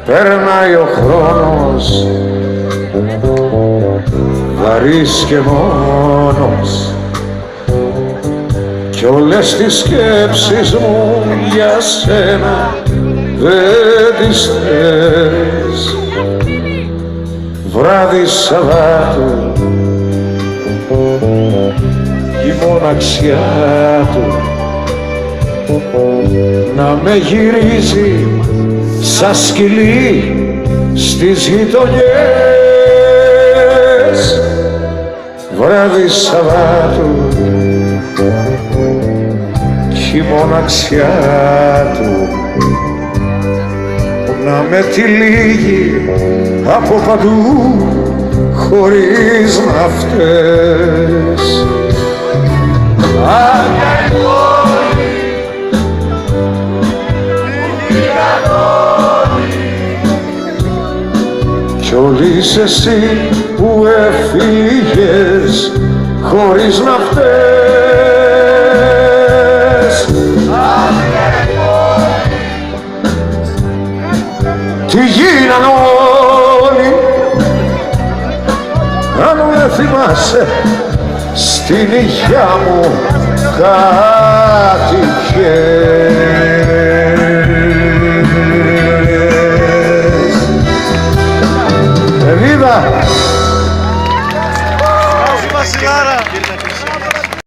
περνάει ο χρόνος βαρύς και μόνος κι όλες τις σκέψεις μου για σένα δεν τις θες. Βράδυ Σαββάτου η μοναξιά του να με γυρίζει σαν σκυλί στις γειτονιές. Βράδυ Σαββάτου κι η μοναξιά του να με τυλίγει από παντού χωρίς να φταίς. Κι όλης εσύ που έφυγες χωρίς να φταίς. Τι γίναν όλοι, αν με θυμάσαι, στην υγειά μου κάτι είχε.